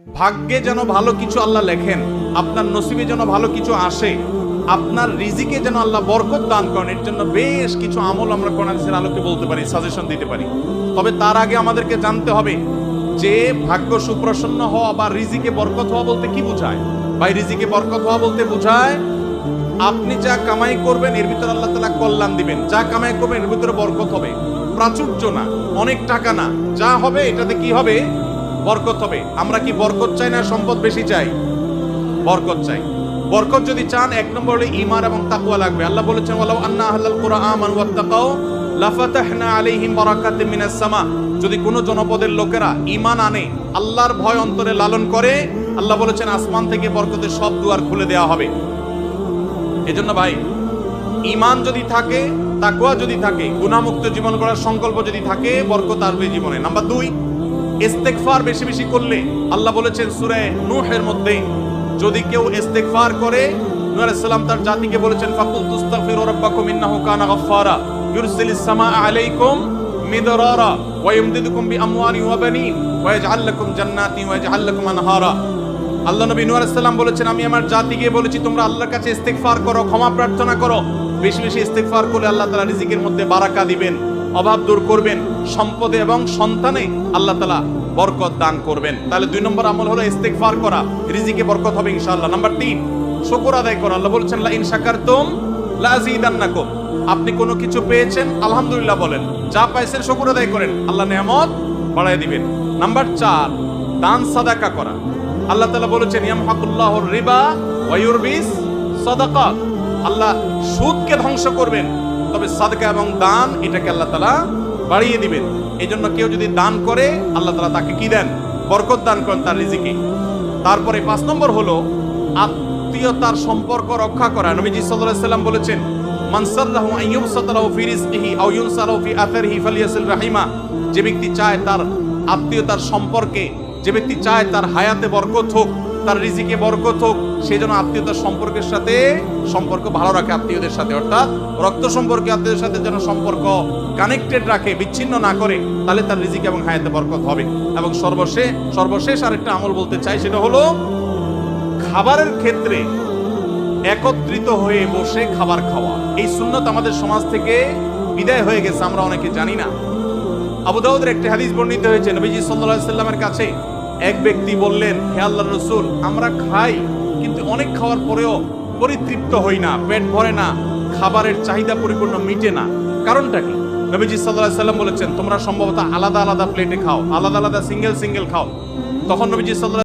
ভাগ্যে যেন ভালো কিছু আল্লাহ লেখেন, আপনার নসিবে যেন ভালো কিছু আসে, আপনার রিজিকে যেন আল্লাহ বরকত দান করেন, এর জন্য বেশ কিছু আমল আমরা কোরআন হাদিসের আলোকে বলতে পারি, সাজেশন দিতে পারি। তবে তার আগে আমাদেরকে জানতে হবে যে ভাগ্য সুপ্রসন্ন হওয়া বা রিজিকে বরকত হওয়া বলতে কি বোঝায়। ভাই, রিজিকে বরকত হওয়া বলতে বোঝায় আপনি যা কামাই করবেন এর ভিতরে আল্লাহ তাআলা কল্যাণ দিবেন, যা কামাই করবেন এর ভিতরে বরকত হবে। প্রাচুর্য না, অনেক টাকা না, যা হবে এটাতে কি হবে? বরকত হবে। আমরা কি বরকত চাই না সম্পদ বেশি চাই? বরকত চাই। বরকত যদি চান, এক নম্বর হলো ঈমান এবং তাকওয়া লাগবে। আল্লাহ বলেছেন ওয়ালাউ আন্না আহলাল কুরআন আমানু ওয়াত্তাকাউ লাফাতাহনা আলাইহিম বারাকাতিম মিনাস সামা। যদি কোনো জনপদের লোকেরা ঈমান আনে, আল্লাহর ভয় অন্তরে লালন করে, আল্লাহ বলেছেন আসমান থেকে বরকতের সব দুয়ার খুলে দেওয়া হবে। এজন্য ভাই, ঈমান যদি থাকে, তাকওয়া যদি থাকে, গুনাহমুক্ত জীবন গড়ার সংকল্প যদি থাকে, বরকত আসবে জীবনে। নাম্বার 2, ইস্তেগফার বেশি বেশি করলে। আল্লাহ বলেছেন সূরা নূহের মধ্যে, যদি কেউ ইস্তেগফার করে, নূহ আলাইহিস সালাম তার জাতিকে বলেছেন ফাকুল তুস্তাগফিরু রাব্বাকুম ইন্নাহু কানা গাফফারা ইউরসিলিস সামাআ আলাইকুম মিদরারা ওয়া ইমদিদুকুম বিআমওয়ালিন ওয়া বানিন ওয়া ইয়াজআল লাকুম জান্নাতিন ওয়া ইয়াজআল লাকুম আনহারা। আল্লাহ নবী নূহ আলাইহিস সালাম বলেছেন, আমি আমার জাতিকে বলেছি তোমরা আল্লাহর কাছে ইস্তেগফার করো, ক্ষমা প্রার্থনা করো। বেশি বেশি ইস্তেগফার করলে আল্লাহ তাআলা রিজিকের মধ্যে বারাকা দিবেন, অভাব দূর করবেন, সম্পদে এবং সন্তানে আল্লাহ তাআলা বরকত দান করবেন। তাহলে 2 নম্বর আমল হলো ইস্তেগফার করা, রিজিকে বরকত হবে ইনশাআল্লাহ। নাম্বার 3, শুকর আদায় করা। আল্লাহ বলেছেন লা ইন শাকারতুম লা আযীদান্নাকুম। আপনি কোনো কিছু পেয়েছেন, আলহামদুলিল্লাহ বলেন, যা পাইছেন শুকর আদায় করেন, আল্লাহ নেয়ামত বাড়ায় দিবেন। নাম্বার 4, দান সাদাকা করা। আল্লাহ তাআলা বলেছেন ইয়ামহাকুল্লাহুর রিবা ওয়া ইউরবিস সাদাকাত। আল্লাহ সুদকে ধ্বংস করবেন, তবে সাদকা এবং দান এটাকে আল্লাহ তাআলা বাড়িয়ে দিবেন। এই জন্য কেউ যদি দান করে, আল্লাহ তাআলা তাকে কি দেন? বরকত দান করেন তার রিজিকে। তারপরে 5 নম্বর হলো আত্মীয়তার সম্পর্ক রক্ষা করা। নবীজি সাল্লাল্লাহু আলাইহি সাল্লাম বলেছেন মান সাল্লাহু আন ইউবসাতা লাহু ফি রিজকিহি আও ইউনসালাহু ফি আথারিহি ফালিয়াসিল রাহিমা। যে ব্যক্তি চায় তার আত্মীয়তার সম্পর্কে, যে ব্যক্তি চায় তার হায়াতে বরকত হোক, তার রিজিকে বরকত হোক, সেই জন্য আত্মীয়তার সম্পর্কের সাথে সম্পর্ক ভালো রাখে, আত্মীয়দের সাথে, অর্থাৎ রক্ত সম্পর্কে আত্মীয়দের সাথে যেন সম্পর্ক কানেক্টেড রাখে, বিচ্ছিন্ন না করে, তাহলে তার রিজিক এবং হায়াতে বরকত হবে। এবং সর্বশেষ আরেকটা আমল বলতে চাই, সেটা হলো খাবারের ক্ষেত্রে একত্রিত হয়ে বসে খাবার খাওয়া। এই সুন্নত আমাদের সমাজ থেকে বিদায় হয়ে গেছে, আমরা অনেকে জানি না। আবু দাউদের একটি হাদিস বর্ণিত হয়েছে, নবীজি সাল্লাল্লাহু আলাইহি সাল্লামের কাছে এক ব্যক্তি বললেন, হে আল্লাহর রাসূল, আমরা খাই কিন্তু অনেক খাওয়ার পরেও পরিতৃপ্ত হই না, পেট ভরে না, খাবারের চাহিদা পরিপূর্ণ মিটে না, কারণটা কি? নবীজি সাল্লাল্লাহু আলাইহি সাল্লাম বলেছেন তোমরা সম্ভবত আলাদা আলাদা প্লেটে খাও, আলাদা আলাদা সিঙ্গেল খাও। তখন নবীজি সাল্লাল্লাহু